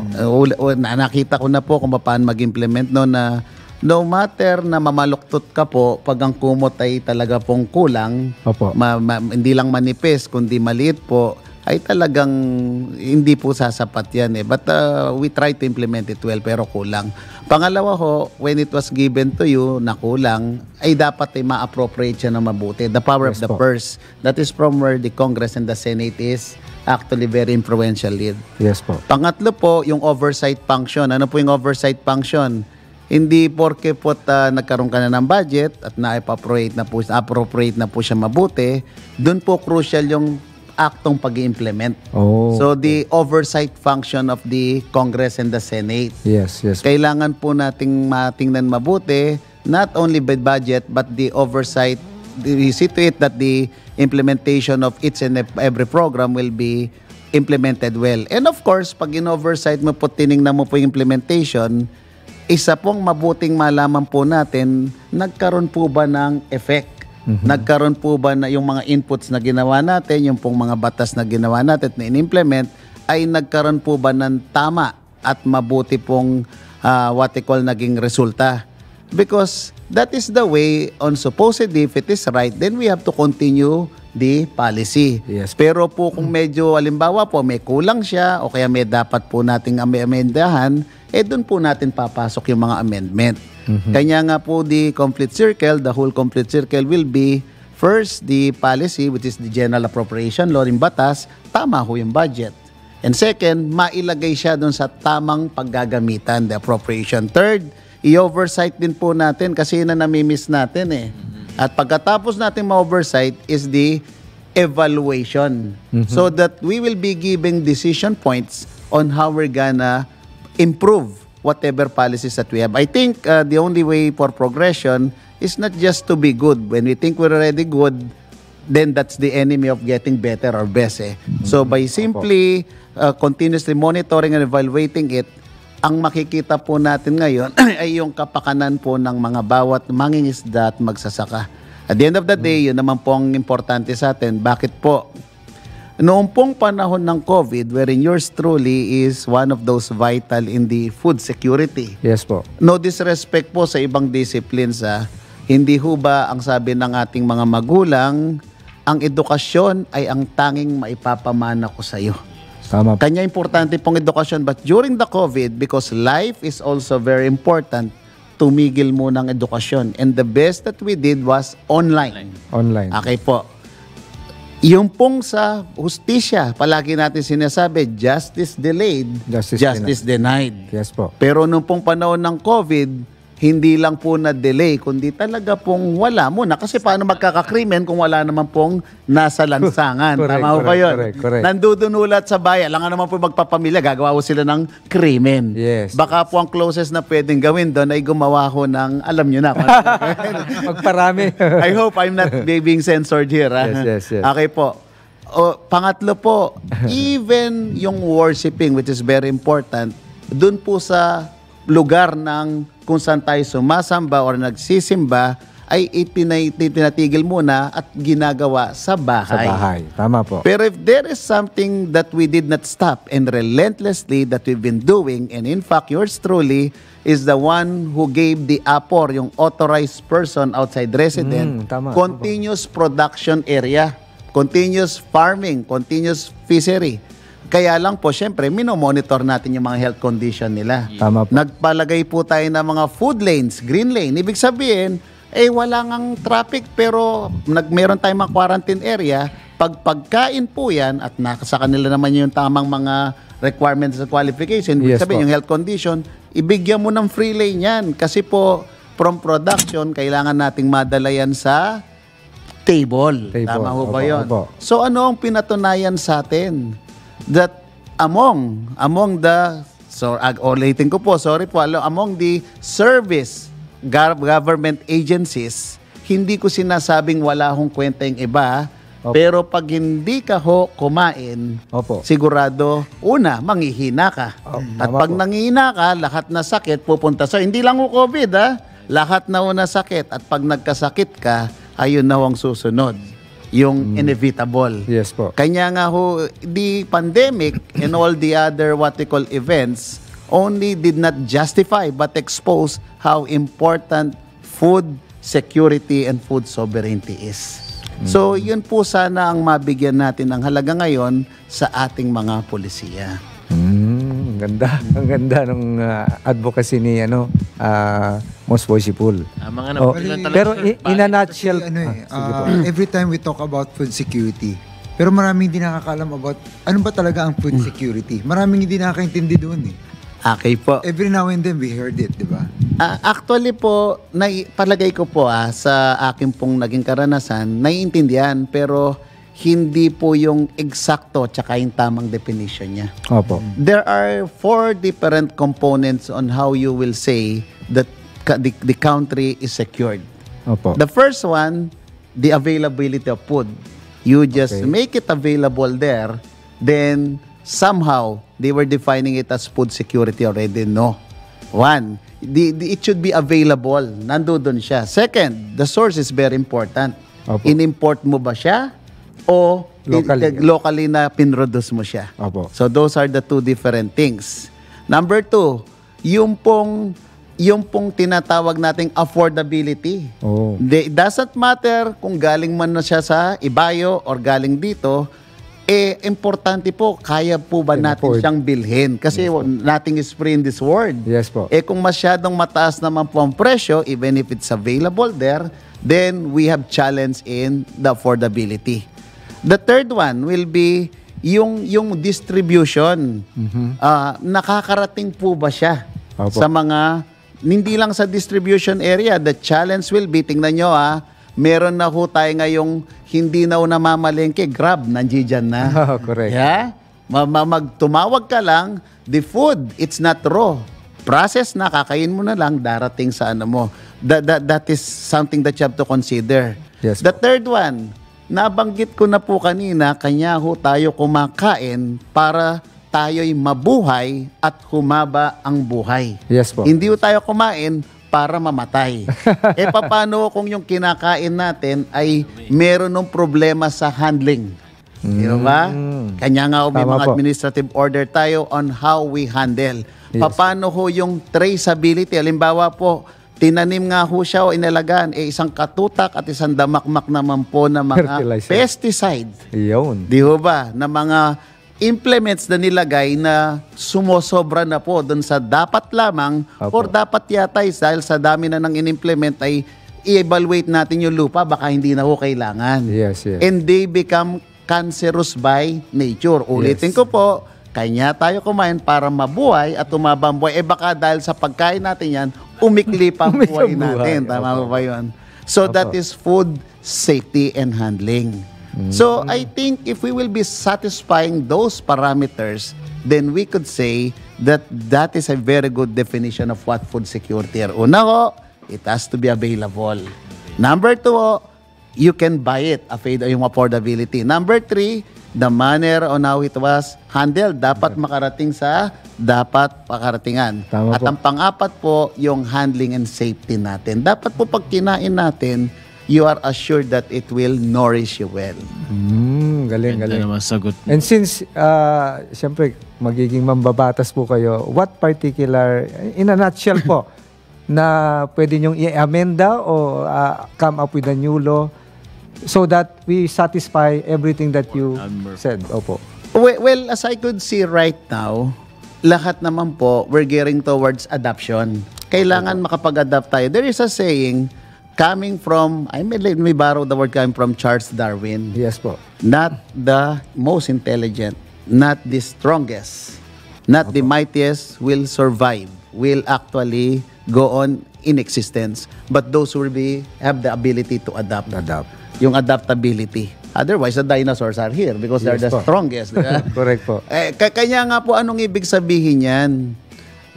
Nakita ko na po kung paano mag-implement no, na no matter na mamaluktot ka po, pag ang kumot ay talaga pong kulang, Opo. hindi lang manipis, kundi maliit po, ay talagang hindi po sasapat yan eh. But we try to implement it well, pero kulang. Pangalawa ho, when it was given to you na kulang, ay dapat ay ma-appropriate siya na mabuti. The power Yes of the po. purse. That is from where the Congress and the Senate is actually very influential lead. Yes po. Pangatlo po, yung oversight function. Ano po yung oversight function? Hindi porke po nagkaroon ka na ng budget at na-appropriate na po siya mabuti, doon po crucial yung aktong pag-implement. Oh. So the oversight function of the Congress and the Senate. Yes, yes. Kailangan po nating matingnan mabuti, not only by budget, but the oversight. We see to it that the implementation of each and every program will be implemented well. And of course, pag in-oversight mo po, tinignan mo po yung implementation, isa pong mabuting malaman po natin, nagkaroon po ba ng effect? Nagkaroon po ba na yung mga inputs na ginawa natin, yung pong mga batas na ginawa natin na in-implement, ay nagkaroon po ba ng tama at mabuti pong what they call naging resulta? Because that is the way, on supposedly, if it is right, then we have to continue the policy. Yes. Pero po kung medyo, halimbawa po, may kulang siya o kaya may dapat po nating amendahan, doon po natin papasok yung mga amendment. Kanya nga po the complete circle, the whole complete circle will be first the policy, which is the general appropriation law in batas, tama ho yung budget. And second, mailagay siya dun sa tamang paggagamitan, the appropriation. Third, i-oversight din po natin kasi yun na namimiss natin eh. At pagkatapos natin ma-oversight is the evaluation. So that we will be giving decision points on how we're gonna improve whatever policies that we have. I think the only way for progression is not just to be good. When we think we're already good, then that's the enemy of getting better or best eh. So by simply continuously monitoring and evaluating it, ang makikita po natin ngayon ay yung kapakanan po ng mga bawat mangingisda at magsasaka. At the end of the day, yun naman po ang importante sa atin. Bakit po? Noong pong panahon ng COVID, wherein yours truly is one of those vital in the food security. Yes po. No disrespect po sa ibang disciplines. Hindi ho ba ang sabi ng ating mga magulang, ang edukasyon ay ang tanging maipapamana ko sa iyo. Tama po. Kanya importante pong edukasyon, but during the COVID, because life is also very important, tumigil muna ang edukasyon. And the best that we did was online. Online. Okay po. Yung pong sa hustisya, palagi natin sinasabi, justice delayed, justice denied. Yes po. Pero nung pong panahon ng COVID, hindi lang po na-delay, kundi talaga pong wala muna. Kasi paano magkakakrimen kung wala naman pong nasa lansangan? Correct, Tama ba yun? correct. Nandudunulat sa bayan, lang naman po magpapamilya, gagawa ko sila ng krimen. Yes. Baka po ang closest na pwedeng gawin doon ay gumawa ko ng, alam nyo na. Magparami. I hope I'm not being censored here. Yes. Okay po. Pangatlo po, even yung worshiping, which is very important, dun po sa lugar ng kung saan tayo sumasamba or nagsisimba, ay itinatigil muna at ginagawa sa bahay. Sa bahay. Tama po. Pero if there is something that we did not stop and relentlessly that we've been doing, and in fact, yours truly is the one who gave the APOR, yung authorized person outside resident, tama. continuous production area, continuous farming, continuous fishery. Kaya lang po, syempre, minomonitor natin yung mga health condition nila. Tama po. Nagpalagay po tayo ng mga food lanes, green lane. Ibig sabihin, wala ngang traffic pero meron tayong mga quarantine area. Pag pagkain po yan at sa kanila naman yung tamang mga requirements at qualification, ibig Yes, sabihin po. yung health condition, ibigyan mo ng free lane yan. Kasi po, from production, kailangan nating madala yan sa table. Tama ho ba yun? Opo. So ano ang pinatunayan sa atin? That among the, so ulitin ko po, sorry po, among the service government agencies, hindi ko sinasabing wala hong kwenta yung iba, pero pag hindi ka kumain, sigurado, una, manghihina ka. At pag nanghihina ka, lahat na sakit pupunta sa, hindi lang COVID lahat na una sakit. At pag nagkasakit ka, ayun na ang susunod. Yung inevitable. Yes po. Kanya nga the pandemic and all the other what we call events only did not justify but expose how important food security and food sovereignty is. So, yun po sana ang mabigyan natin ng halaga ngayon sa ating mga polisiya. Ang ganda ng advocacy ni Most Voiceful. Pero in a nutshell, every time we talk about food security, pero maraming hindi nakakaalam about ano ba talaga ang food security. Maraming hindi nakakaintindi doon eh. Okay po. Every now and then we heard it, di ba? Actually po, palagay ko po sa akin pong naging karanasan, naiintindihan pero hindi po yung eksakto tsaka yung tamang definition niya. Opo. There are 4 different components on how you will say that the country is secured. Opo. The first one, the availability of food. You just make it available there, then somehow they were defining it as food security already. No. One, it should be available. Nandoon siya. Second, the source is very important. Opo. In-import mo ba siya? O locally na pinroduce mo siya. Opo. So those are the 2 different things. Number 2, yung pong tinatawag nating affordability. It doesn't matter kung galing man na siya sa Ibayo or galing dito, importante po, kaya po ba natin siyang bilhin? Kasi nothing is free in this world. Yes po. Kung masyadong mataas naman po ang presyo, even if it's available there, then we have challenge in the affordability. The third one will be yung distribution, nakakarating po ba siya Opo. sa mga, hindi lang sa distribution area, the challenge will be, tingnan nyo meron na ho tayo ngayong hindi na ho namamalengke, Grab, nandiyan na. Correct. Yeah? Tumawag ka lang, the food, it's not raw. Process na, kakain mo na lang, darating sa ano mo. That is something that you have to consider. Yes, The third one, nabanggit ko na po kanina, kanya ho tayo kumakain para tayo'y mabuhay at humaba ang buhay. Yes po. Hindi ho tayo kumain para mamatay. Paano kung yung kinakain natin ay meron ng problema sa handling? Di ba? Kanya nga may Tama mga po. administrative order tayo on how we handle. Yes. Paano ho yung traceability? Halimbawa po, tinanim nga ho siya o inalagaan, isang katutak at isang damakmak naman po na mga Fertilizer. pesticide. Yun. Di ho ba? Na mga implements na nilagay na sumosobra na po doon sa dapat lamang Opo. or dapat yata dahil sa dami na nang in-implement ay i-evaluate natin yung lupa, baka hindi na ho kailangan. Yes, yes. And they become cancerous by nature. Ulitin Yes. ko po, kanya tayo kumain para mabuhay at tumabang buhay. Baka dahil sa pagkain natin yan, umikli pa ang Umikli buhay ang buhay. natin. Tama Opo. ba yun? So that Opo. is food safety and handling. So I think if we will be satisfying those parameters, then we could say that that is a very good definition of what food security are. Una ko, it has to be available. Number two, you can buy it, yung affordability. Number three, the manner on how it was handled, dapat makarating sa dapat pakaratingan. Tama At po. ang pang-apat po, yung handling and safety natin. Dapat po pag kinain natin, you are assured that it will nourish you well. Galing, Ganda galing. naman sagot. And since, siyempre, magiging mambabatas po kayo, what particular, in a nutshell po, na pwede nyong i-amenda o come up with a new law so that we satisfy everything that you said? Opo. Well, as I could see right now, lahat naman po, we're gearing towards adoption. Kailangan makapag-adapt tayo. There is a saying, coming from, let me borrow the word coming from Charles Darwin. Yes po. Not the most intelligent, not the strongest, not the mightiest will survive, will actually go on in existence, but those who will have the ability to adapt. Yung adaptability. Otherwise, the dinosaurs are here because they're Yes the po. strongest. Diba? Correct po. Kaya nga po, anong ibig sabihin yan?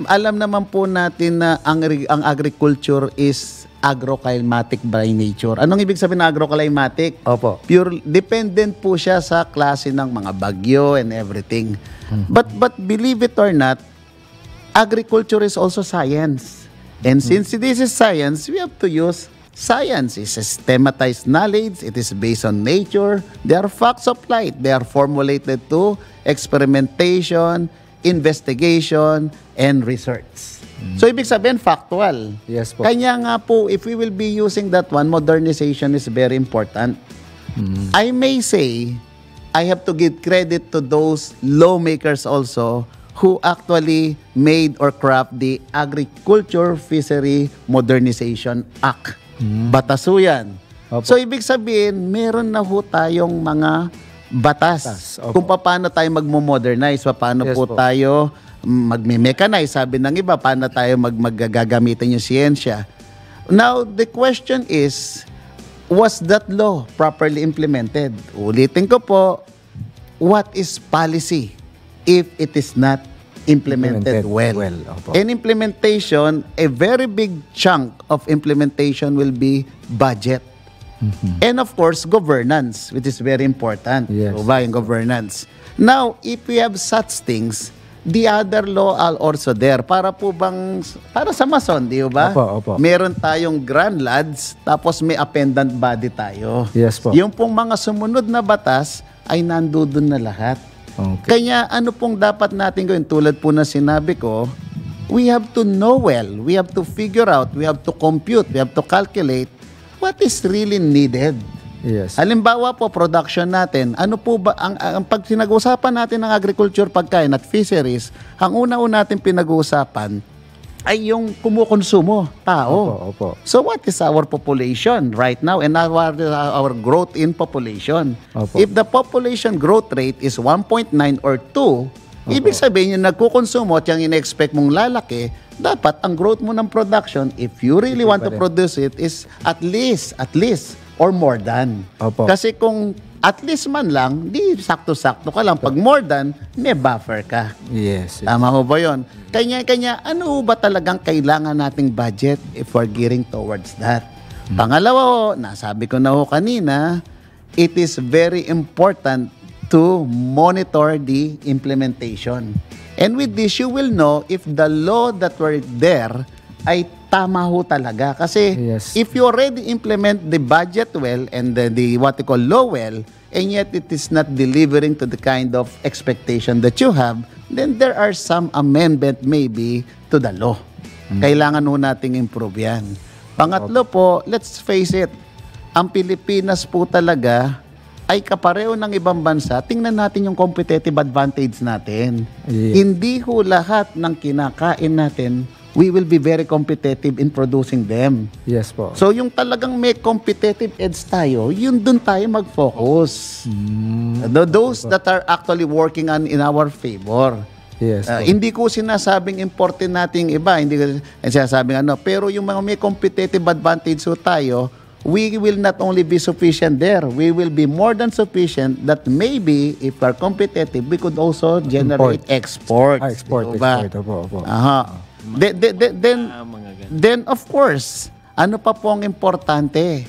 Alam naman po natin na ang agriculture is agroclimatic by nature. Anong ibig sabihin ng agroclimatic? Opo. Pure dependent po siya sa klase ng mga bagyo and everything. But believe it or not, agriculture is also science. And since this is science, we have to use science. It's systematized knowledge. It is based on nature. They are facts of life. They are formulated to experimentation, investigation, and research. So, ibig sabihin, factual. Yes po. Kanya nga po, if we will be using that one, modernization is very important. I may say, I have to give credit to those lawmakers also who actually made or craft the Agriculture Fishery Modernization Act. Bataso yan. Opo. So, ibig sabihin, meron na ho tayong mga batas. Opo. Kung paano tayo magmo-modernize, paano Yes po po. tayo magme-mechanize. Sabi ng iba, paano tayo maggagamitin yung siyensya. Now, the question is, was that law properly implemented? Ulitin ko po, what is policy if it is not implemented well? Opo. And implementation, a very big chunk of implementation will be budget. And of course, governance, which is very important. Yes. So, ba, yung governance. Now, if we have such things, the other law are also there. Para sa mason, di ba? Opo, opo. Meron tayong Grand Lodge, tapos may appendant body tayo. Yes po. Yung pong mga sumunod na batas ay nandoon na lahat. Okay. Kaya ano pong dapat natin gawin? Tulad po na sinabi ko, we have to know well, we have to figure out, we have to compute, we have to calculate what is really needed. Yes. Halimbawa po, production natin, ano po ba, ang pag pinag-uusapan natin ng agriculture, pagkain at fisheries, ang una-una natin pinag-uusapan, ay yung kumukonsumo, tao. Opo. So what is our population right now and our growth in population? Opo. If the population growth rate is 1.9 or 2, ibig sabihin yung nagkukonsumo at yung in-expect mong lalaki, dapat ang growth mo ng production, if you really want to produce it, is at least or more than. Opo. Kasi kung at least man lang, di sakto-sakto ka lang. Pag more than, may buffer ka. Yes. Tama ho ba yun? Kanya-kanya, ano ba talagang kailangan nating budget if we're gearing towards that? Pangalawa ho, nasabi ko na ho kanina, it is very important to monitor the implementation. And with this, you will know if the law that were there ay tama ho talaga. Kasi Yes. if you already implement the budget well and the what you call law well, and yet it is not delivering to the kind of expectation that you have, then there are some amendment maybe to the law. Kailangan ho nating improve yan. Pangatlo po, let's face it, ang Pilipinas po talaga ay kapareho ng ibang bansa. Tingnan natin yung competitive advantage natin. Yeah. Hindi ho lahat ng kinakain natin, we will be very competitive in producing them. Yes po. So yung talagang may competitive edge tayo, yun dun tayo mag-focus. Those that are actually working in our favor. Yes po. Hindi ko sinasabing important nating iba, hindi ko sinasabing ano, pero yung mga may competitive advantage so tayo, we will not only be sufficient there, we will be more than sufficient that maybe if we're competitive, we could also generate exports. Export. Diba? Opo. Aha. Then of course, ano pa po ang importante?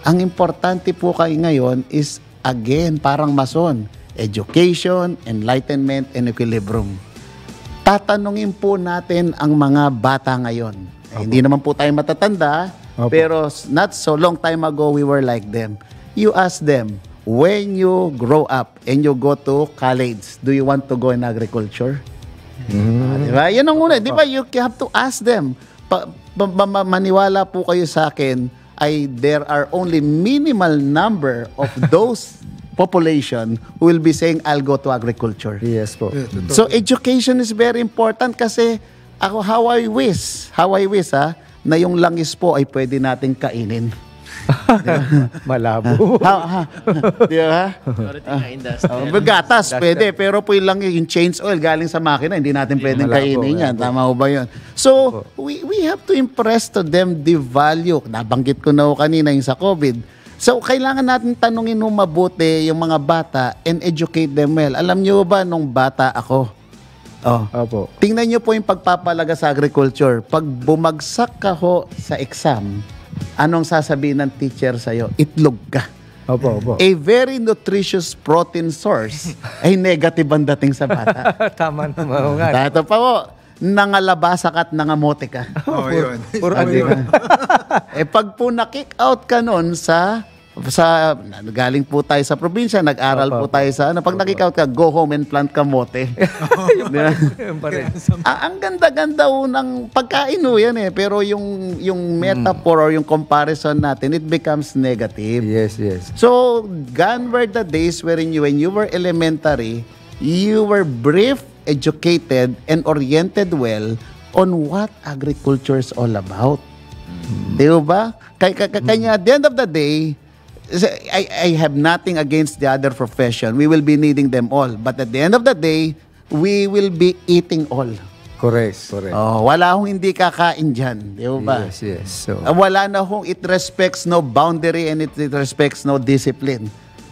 Ang importante po kayo ngayon is, again, parang mason, education, enlightenment, and equilibrium. Tatanungin po natin ang mga bata ngayon. Hindi naman po tayo matatanda, Opo. pero not so long time ago, we were like them. You ask them, when you grow up and you go to college, do you want to go in agriculture? Diba? Yan ang una. Diba? You have to ask them. Maniwala po kayo sa akin, there are only minimal number of those population who will be saying, I'll go to agriculture. Yes po. So education is very important kasi ako, how I wish na yung langis po ay pwede nating kainin. Malabo. Di ba? Gatas, pwede. Pero po yung change oil galing sa makina, hindi natin pwedeng kainin yan. Tama ho ba yun? So, we have to impress to them the value. Nabanggit ko na ho kanina yung sa COVID. So, kailangan natin tanungin ho mabuti yung mga bata and educate them well. Alam nyo ba, nung bata ako, Opo. tingnan nyo po yung pagpapalaga sa agriculture. Pag bumagsak ka ho sa exam, anong sasabihin ng teacher sa'yo? Itlog ka. Opo. A very nutritious protein source ay negative ang dating sa bata. Tama naman nga. Tato pa po, nangalabasa ka at nangamote ka. Yun. Puro Diba? Pag po na-kick out ka nun sa galing po tayo sa probinsya, nag-aral po tayo sa pag na-kick out ka, go home and plant kamote. Diba? Ang ganda-ganda ng pagkain ho yan pero yung metaphor or yung comparison natin, it becomes negative. Yes. So, gone were the days when you were elementary, you were briefed, educated, and oriented well on what agriculture is all about. Di ba? Kanya, at the end of the day, I have nothing against the other profession. We will be needing them all. But at the end of the day, we will be eating all. Correct. Wala hong hindi kakain dyan. Di ba? Yes. So, Wala na hong it respects no boundary and it respects no discipline.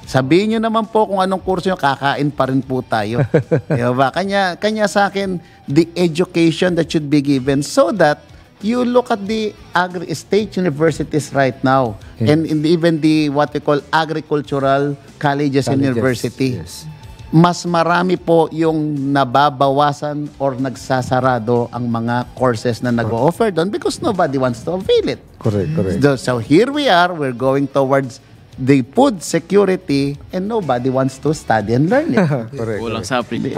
Sabihin nyo naman po kung anong kurso nyo, kakain pa rin po tayo. Diba? Kanya sa akin, the education that should be given so that you look at the state universities right now and even the what we call agricultural colleges and university. Yes. Mas marami po yung nababawasan or nagsasarado ang mga courses na nag-o-offer doon because nobody wants to avail it. Correct. So here we are, we're going towards the food security and nobody wants to study and learn it. Correct. Kulang sa application.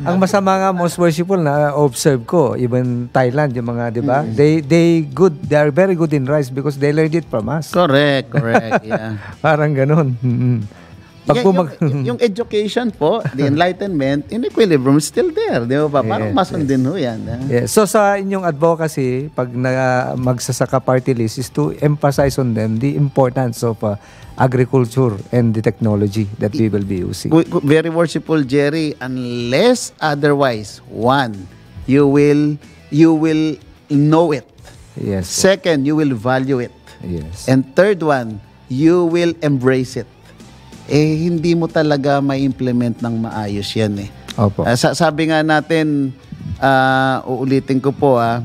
Ang masama nga, most worshipful na observe ko, even Thailand, yung mga, di ba? They are very good in rice because they learned it from us. Correct, yeah. Parang ganun. Pag yung education po, the enlightenment, in equilibrium is still there. Di ba? Parang masundin ho yan. Yeah. So sa inyong advocacy, pag magsasaka party list is to emphasize on them the importance of agriculture and the technology that we will be using. Very worshipful, Jerry. Unless otherwise, one, you will know it. Yes. Second, you will value it. Yes. And third one, you will embrace it. Hindi mo talaga ma-implement ng maayos yan Opo. Sabi nga natin, uulitin ko po, I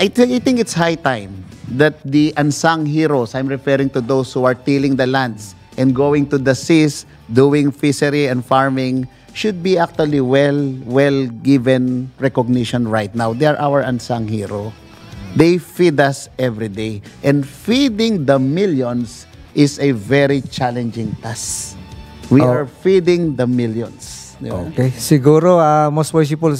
think it's high time that the unsung heroes, I'm referring to those who are tilling the lands and going to the seas, doing fishery and farming, should be actually well given recognition right now. They are our unsung hero. They feed us every day. And feeding the millions is a very challenging task. We are feeding the millions. Di ba? Okay. Siguro, most worshipful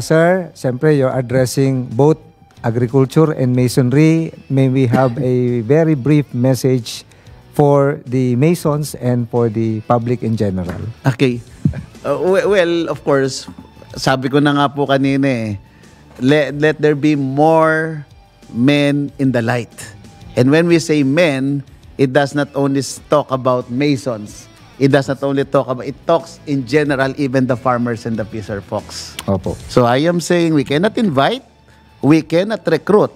sir, siyempre you're addressing both agriculture and masonry. May we have a very brief message for the Masons and for the public in general? Okay. Well, of course, sabi ko na nga po kanina let there be more men in the light. And when we say men, it does not only talk about Masons. It does not only talk about, it talks in general, even the farmers and the fisher folks. Opo. So I am saying we cannot invite, we cannot recruit,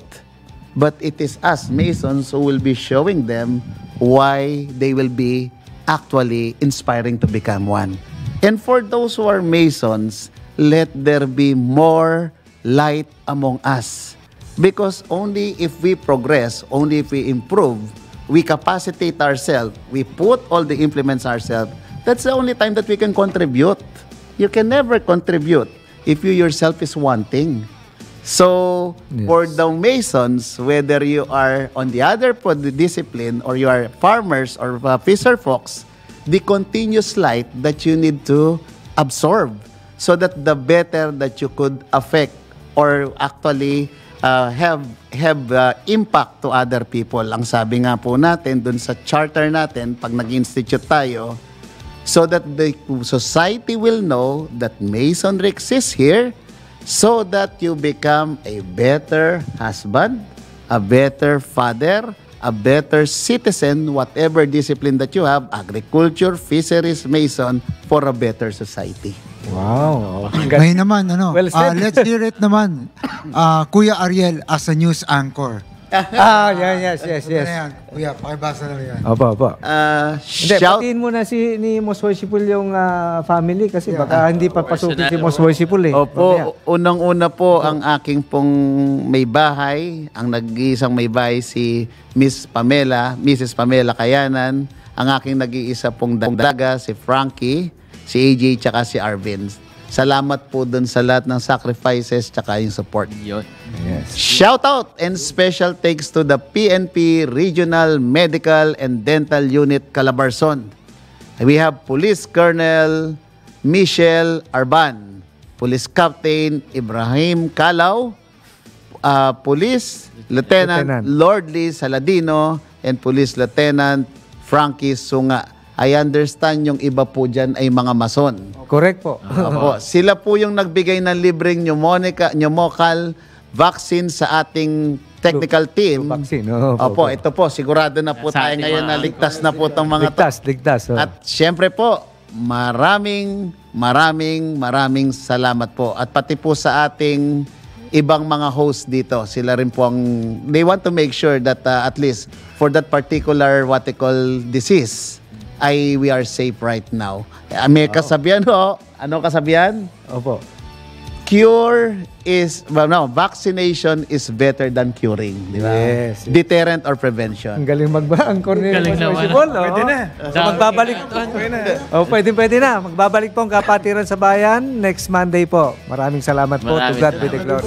but it is us Masons who will be showing them why they will be actually inspiring to become one. And for those who are Masons, let there be more light among us. Because only if we progress, only if we improve, we capacitate ourselves, we put all the implements ourselves, that's the only time that we can contribute. You can never contribute if you yourself is wanting. So, for the Masons, whether you are on the other discipline or you are farmers or fisher folks, the continuous light that you need to absorb so that the better that you could affect or actually have impact to other people. Ang sabi nga po natin dun sa charter natin, pag nag-institute tayo, so that the society will know that Masonry exists here, so that you become a better husband, a better father, a better citizen, whatever discipline that you have, agriculture, fisheries, Mason, for a better society. Wow. Ngayon naman, Well said. let's hear it naman. Kuya Ariel as a news anchor. Yes. Ayan, Kuya, pakibasa na yan. Opo. Hindi, Shout patiin muna ni Most Worshipful yung family kasi baka hindi pa pasukin si Most Worshipful Opo, unang-una po ang aking pong may bahay, ang nag-iisang may bahay si Mrs. Pamela Kayanan, ang aking nag-iisa pong dalaga si Frankie, si AJ tsaka si Arvin. Salamat po dun sa lahat ng sacrifices tsaka yung support. Yun. Yes. Shout out and special thanks to the PNP Regional Medical and Dental Unit Calabarzon. We have Police Colonel Michelle Arban, Police Captain Ibrahim Calaw, Police Lieutenant Lordly Saladino, and Police Lieutenant Frankie Sunga. I understand yung iba po dyan ay mga mason. Correct po. Opo, sila po yung nagbigay ng libreng pneumococcal vaccine sa ating technical team. Vaccine. Opo, ito po, sigurado na po tayo ngayon na ligtas na po itong mga Ligtas. At syempre po, maraming salamat po. At pati po sa ating ibang mga host dito, sila rin po they want to make sure that at least for that particular what they call disease, we are safe right now. May kasabihan ho. Ano kasabihan? Opo. Vaccination is better than curing. Di ba? Yes. Deterrent or prevention. Ang galing Cornelio Galing Most naman. Worshipful. Pwede na. So magbabalik. Pwede na. Magbabalik po ang Kapatiran sa Bayan next Monday po. Maraming salamat po. To God be the glory.